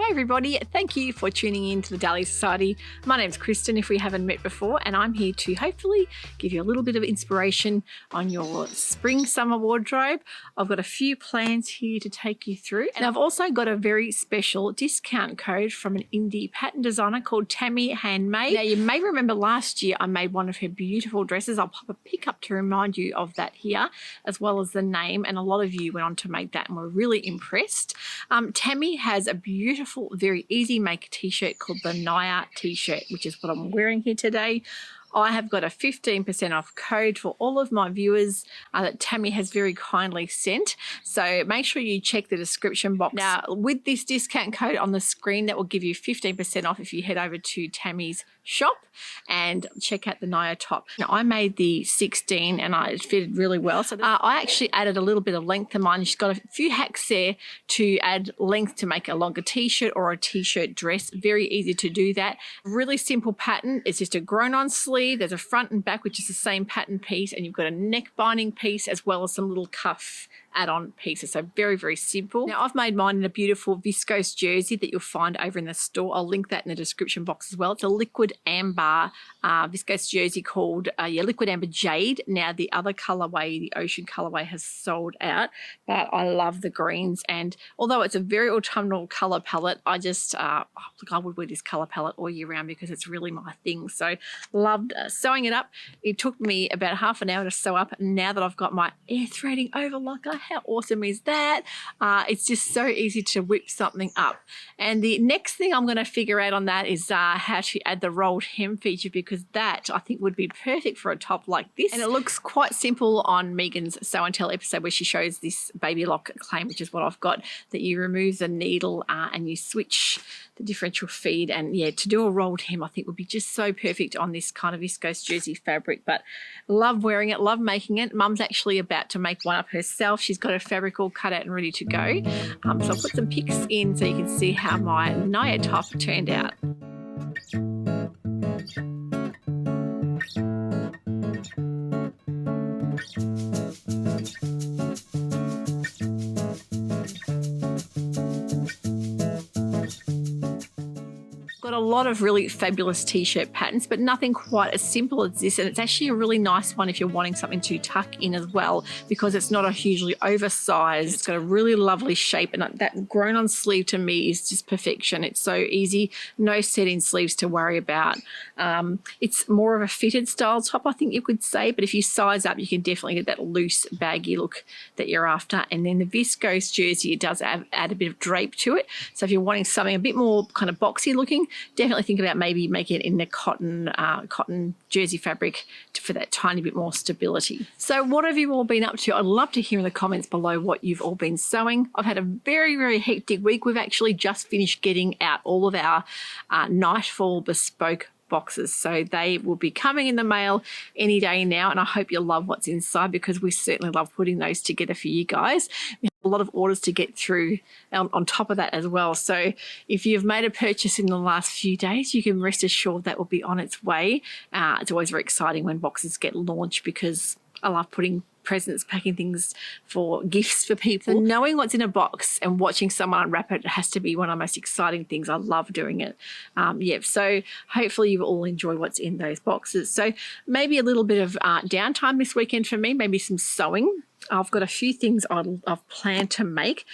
Hi everybody, thank you for tuning in to the Dahlia Society. My name's Kristen if we haven't met before, and I'm here to hopefully give you a little bit of inspiration on your spring summer wardrobe. I've got a few plans here to take you through, and I've also got a very special discount code from an indie pattern designer called Tammy Handmade. Now you may remember last year I made one of her beautiful dresses. I'll pop a pic up to remind you of that here, as well as the name, and a lot of you went on to make that and were really impressed. Tammy has a beautiful, very easy make t-shirt called the Naya t-shirt, which is what I'm wearing here today. I have got a 15% off code for all of my viewers that Tammy has very kindly sent. So make sure you check the description box. Now, with this discount code on the screen, that will give you 15% off if you head over to Tammy's shop and check out the Naya top. Now, I made the 16 and it fitted really well. So I actually added a little bit of length to mine. She's got a few hacks there to add length to make a longer t-shirt or a t-shirt dress. Very easy to do that. Really simple pattern. It's just a grown-on sleeve. There's a front and back, which is the same pattern piece, and you've got a neck binding piece as well as some little cuff add-on pieces. So very, very simple. Now I've made mine in a beautiful viscose jersey that you'll find over in the store. I'll link that in the description box as well. It's a liquid amber viscose jersey called liquid amber jade. Now the other colorway, the ocean colorway, has sold out, but I love the greens, and although it's a very autumnal color palette, I just look, I would wear this color palette all year round because it's really my thing. So loved sewing it up. It took me about half an hour to sew up. Now that I've got my air threading overlocker, how awesome is that? It's just so easy to whip something up. And the next thing I'm going to figure out on that is how to add the rolled hem feature, because that I think would be perfect for a top like this. And it looks quite simple on Megan's Sew and Tell episode where she shows this baby lock claim, which is what I've got, that you remove the needle and you switch the differential feed, and yeah, to do a rolled hem I think would be just so perfect on this kind of viscose jersey fabric. But love wearing it, love making it. Mum's actually about to make one up herself. She's got her fabric all cut out and ready to go. So I'll put some pics in so you can see how my Naya top turned out. Got a lot of really fabulous t-shirt patterns, but nothing quite as simple as this, and it's actually a really nice one if you're wanting something to tuck in as well, because it's not a hugely oversized. It's got a really lovely shape, and that grown-on sleeve to me is just perfection. It's so easy, no set-in sleeves to worry about. It's more of a fitted style top, I think you could say, but if you size up you can definitely get that loose baggy look that you're after. And then the viscose jersey, it does add a bit of drape to it, so if you're wanting something a bit more kind of boxy looking, definitely think about maybe making it in the cotton jersey fabric for that tiny bit more stability. So what have you all been up to? I'd love to hear in the comments below what you've all been sewing. I've had a very, very hectic week. We've actually just finished getting out all of our Nightfall bespoke boxes, so they will be coming in the mail any day now, and I hope you'll love what's inside, because we certainly love putting those together for you guys. We have a lot of orders to get through on top of that as well, so if you've made a purchase in the last few days, you can rest assured that will be on its way. It's always very exciting when boxes get launched, because I love putting presents, packing things for gifts for people. So knowing what's in a box and watching someone unwrap it has to be one of the most exciting things. I love doing it. Yeah, so hopefully you all enjoy what's in those boxes. So maybe a little bit of downtime this weekend for me, maybe some sewing. I've got a few things I've planned to make.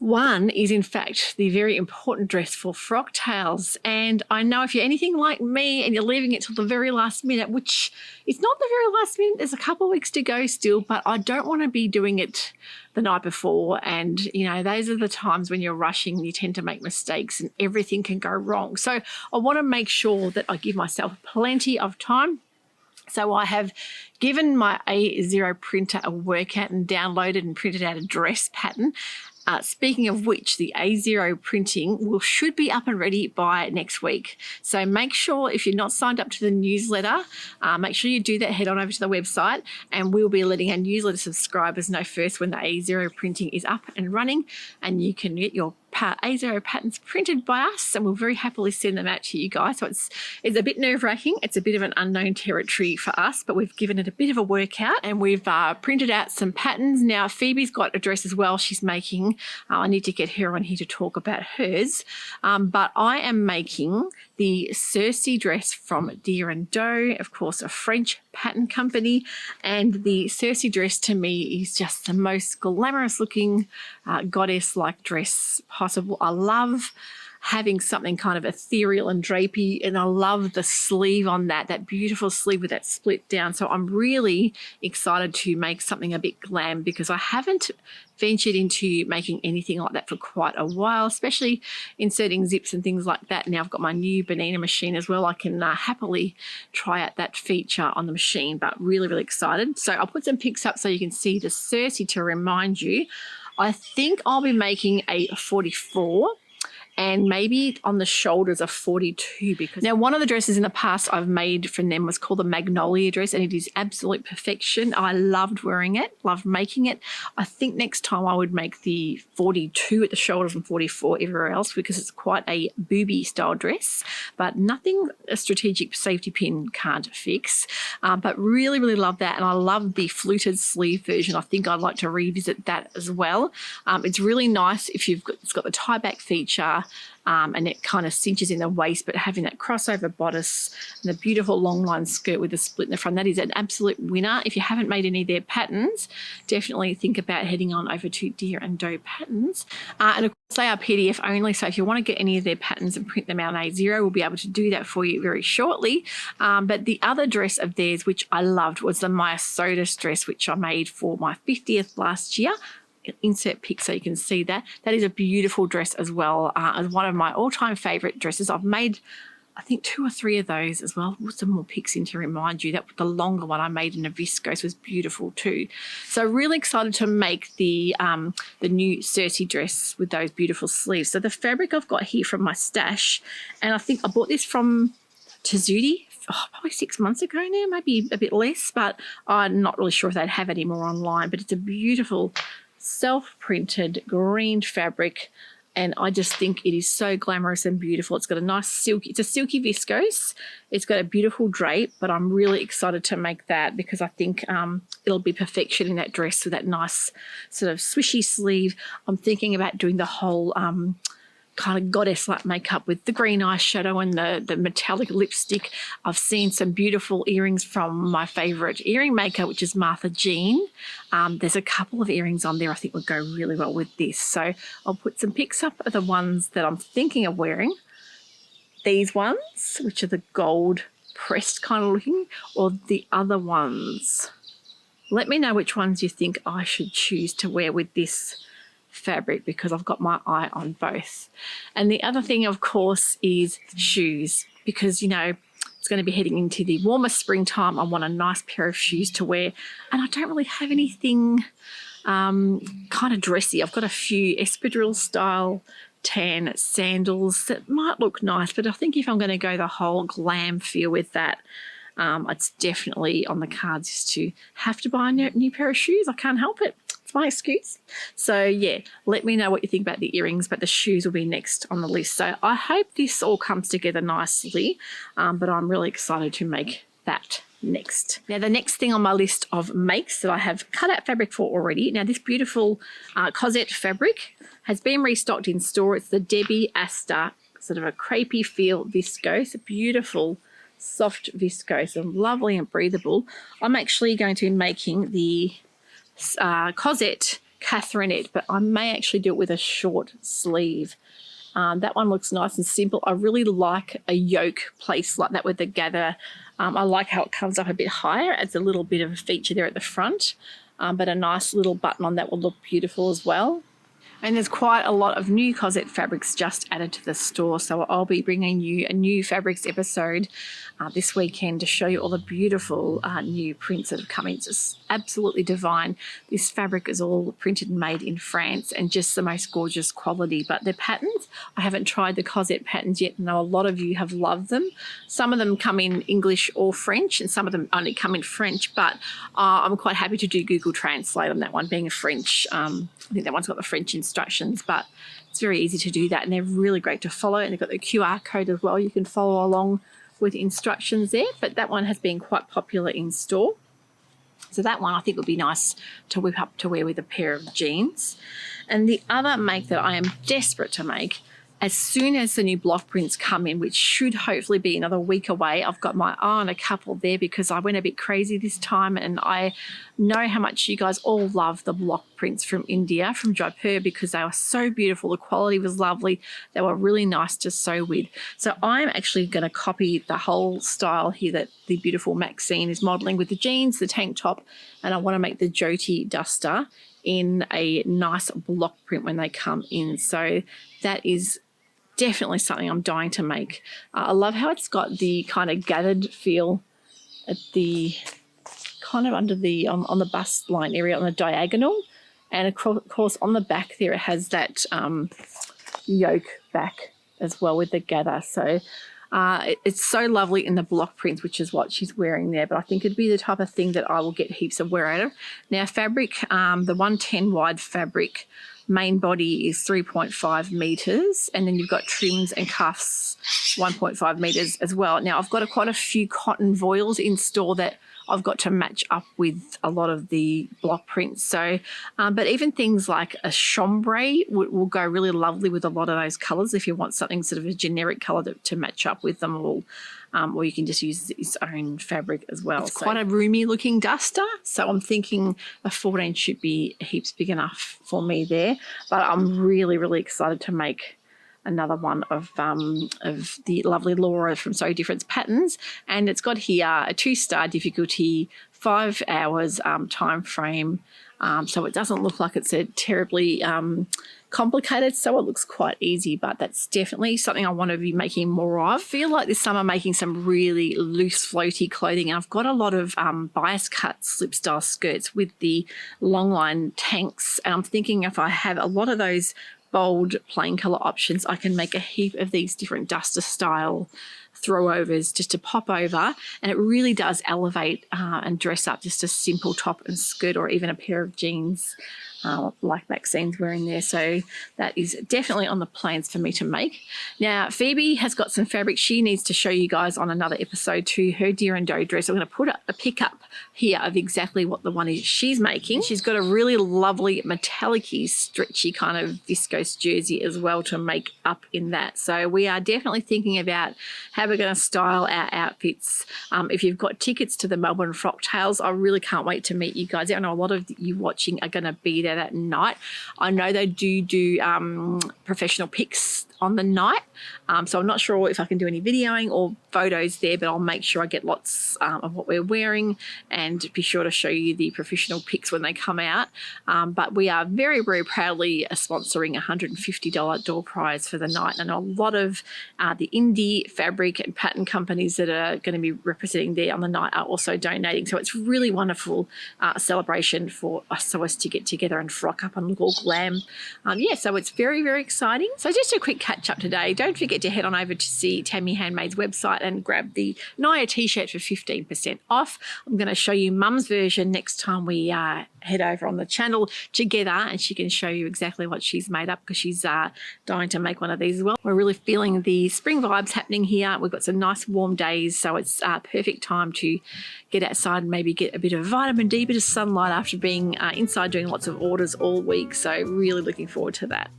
One is, in fact, the very important dress for Frocktails. And I know if you're anything like me and you're leaving it till the very last minute, which is not the very last minute, there's a couple of weeks to go still, but I don't want to be doing it the night before. And, you know, those are the times when you're rushing, you tend to make mistakes and everything can go wrong. So I want to make sure that I give myself plenty of time. So I have given my A0 printer a workout and downloaded and printed out a dress pattern. Speaking of which, the A0 printing should be up and ready by next week. So make sure, if you're not signed up to the newsletter, make sure you do that. Head on over to the website, and we'll be letting our newsletter subscribers know first when the A0 printing is up and running, and you can get your A0 patterns printed by us, and we'll very happily send them out to you guys. So it's a bit nerve-wracking. It's a bit of an unknown territory for us, but we've given it a bit of a workout, and we've printed out some patterns. Now, Phoebe's got a dress as well she's making. I need to get her on here to talk about hers. But I am making the Sewciety dress from Deer and Doe, of course, a French pattern company. And the Sewciety dress to me is just the most glamorous looking goddess-like dress possible. I love having something kind of ethereal and drapey, and I love the sleeve on that beautiful sleeve with that split down. So I'm really excited to make something a bit glam, because I haven't ventured into making anything like that for quite a while, especially inserting zips and things like that. Now I've got my new banana machine as well. I can happily try out that feature on the machine, but really, really excited. So I'll put some pics up so you can see the Sewciety to remind you. I think I'll be making a 44 and maybe on the shoulders a 42, because now one of the dresses in the past I've made from them was called the Magnolia dress, and it is absolute perfection. I loved wearing it, loved making it. I think next time I would make the 42 at the shoulders and 44 everywhere else, because it's quite a booby style dress, but nothing a strategic safety pin can't fix. But really, really love that, and I love the fluted sleeve version. I think I'd like to revisit that as well. It's really nice if it's got the tie back feature, and it kind of cinches in the waist, but having that crossover bodice and the beautiful long line skirt with the split in the front, that is an absolute winner. If you haven't made any of their patterns, definitely think about heading on over to Deer and Doe Patterns. And of course, they are PDF only, so if you want to get any of their patterns and print them out on A0, we'll be able to do that for you very shortly. But the other dress of theirs, which I loved, was the Maya Sodas dress, which I made for my 50th last year. Insert pic so you can see that. That is a beautiful dress as well, as one of my all-time favorite dresses. I've made, I think, 2 or 3 of those as well. Put some more pics in to remind you that the longer one I made in a viscose was beautiful too. So really excited to make the new Sewciety dress with those beautiful sleeves. So the fabric I've got here from my stash, and I think I bought this from Sewciety probably 6 months ago now, maybe a bit less, but I'm not really sure if they'd have any more online. But it's a beautiful self-printed green fabric, and I just think it is so glamorous and beautiful. It's got a nice silky, it's a silky viscose, it's got a beautiful drape, but I'm really excited to make that because I think it'll be perfection in that dress with that nice sort of swishy sleeve. I'm thinking about doing the whole kind of goddess-like makeup with the green eyeshadow and the metallic lipstick. I've seen some beautiful earrings from my favourite earring maker, which is Martha Jean. There's a couple of earrings on there I think would go really well with this. So I'll put some pics up of the ones that I'm thinking of wearing. These ones, which are the gold pressed kind of looking, or the other ones. Let me know which ones you think I should choose to wear with this fabric, because I've got my eye on both. And the other thing, of course, is shoes, because, you know, it's going to be heading into the warmer springtime. I want a nice pair of shoes to wear, and I don't really have anything kind of dressy. I've got a few espadrille style tan sandals that might look nice, but I think if I'm going to go the whole glam feel with that, it's definitely on the cards is to have to buy a new pair of shoes. I can't help it. It's my excuse. So yeah, let me know what you think about the earrings, but the shoes will be next on the list. So I hope this all comes together nicely, but I'm really excited to make that next. Now, the next thing on my list of makes that I have cut out fabric for already. Now, this beautiful Cosette fabric has been restocked in store. It's the Debbie Asta, sort of a crepey feel viscose, a beautiful soft viscose and lovely and breathable. I'm actually going to be making the Cosette Catherinette, but I may actually do it with a short sleeve. That one looks nice and simple. I really like a yoke place like that with the gather. I like how it comes up a bit higher. Adds a little bit of a feature there at the front, but a nice little button on that will look beautiful as well. And there's quite a lot of new Cosette fabrics just added to the store, so I'll be bringing you a new fabrics episode this weekend to show you all the beautiful new prints that have come in. It's just absolutely divine. This fabric is all printed and made in France, and just the most gorgeous quality. But the patterns, I haven't tried the Cosette patterns yet. I know a lot of you have loved them. Some of them come in English or French, and some of them only come in French, but I'm quite happy to do Google Translate on that one, being a French. I think that one's got the French in instructions, but it's very easy to do that, and they're really great to follow, and they've got the QR code as well. You can follow along with instructions there, but that one has been quite popular in store. So that one I think would be nice to whip up to wear with a pair of jeans. And the other make that I am desperate to make, as soon as the new block prints come in, which should hopefully be another week away, I've got my eye on a couple there because I went a bit crazy this time, and I know how much you guys all love the block prints from India, from Jaipur, because they were so beautiful. The quality was lovely. They were really nice to sew with. So I'm actually going to copy the whole style here that the beautiful Maxine is modelling with the jeans, the tank top, and I want to make the Jyoti duster in a nice block print when they come in. So that is definitely something I'm dying to make. I love how it's got the kind of gathered feel at the kind of under the on the bust line area on the diagonal, and of course on the back there it has that yoke back as well with the gather. So it's so lovely in the block prints, which is what she's wearing there, but I think it'd be the type of thing that I will get heaps of wear out of. Now fabric, the 110 wide fabric, main body is 3.5 meters, and then you've got trims and cuffs 1.5 meters as well. Now I've got quite a few cotton voiles in store that I've got to match up with a lot of the block prints. So, but even things like a chambray will go really lovely with a lot of those colours if you want something sort of a generic colour to match up with them all. Or you can just use its own fabric as well. It's quite a roomy looking duster, so I'm thinking a 14 should be heaps big enough for me there. But I'm really, really excited to make another one of the lovely Laura from So Different Patterns, and it's got here a 2-star difficulty, 5 hours time frame, so it doesn't look like it's a terribly complicated, so it looks quite easy, but that's definitely something I want to be making more of. I feel like this summer making some really loose floaty clothing, and I've got a lot of bias cut slip style skirts with the long line tanks, and I'm thinking if I have a lot of those bold plain colour options, I can make a heap of these different duster style throwovers just to pop over, and it really does elevate and dress up just a simple top and skirt, or even a pair of jeans like Maxine's wearing there. So that is definitely on the plans for me to make. Now Phoebe has got some fabric she needs to show you guys on another episode too, her Deer and Doe dress. I'm going to put a pic up here of exactly what the one is she's making. She's got a really lovely metallic-y stretchy kind of viscose jersey as well to make up in that. So we are definitely thinking about how we're going to style our outfits. If you've got tickets to the Melbourne Frocktails, I really can't wait to meet you guys. I know a lot of you watching are going to be there that night. I know they do professional pics on the night, so I'm not sure if I can do any videoing or photos there, but I'll make sure I get lots of what we're wearing and be sure to show you the professional pics when they come out. But we are very, very proudly sponsoring a $150 door prize for the night, and a lot of the indie fabric and pattern companies that are going to be representing there on the night are also donating. So it's really wonderful celebration for us to get together and frock up and look all glam. Yeah, so it's very, very exciting. So just a quick catch up today. Don't forget to head on over to see Tammy Handmade's website and grab the Naya t-shirt for 15% off. I'm going to show you Mum's version next time we head over on the channel together, and she can show you exactly what she's made up, because she's dying to make one of these as well. We're really feeling the spring vibes happening here. We've got some nice warm days, so it's perfect time to get outside and maybe get a bit of vitamin D, bit of sunlight after being inside doing lots of orders all week. So really looking forward to that.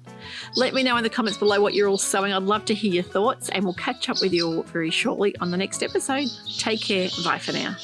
Let me know in the comments below what you're all sewing. I'd love to hear your thoughts, and we'll catch up with you all very shortly on the next episode. Take care. Bye for now.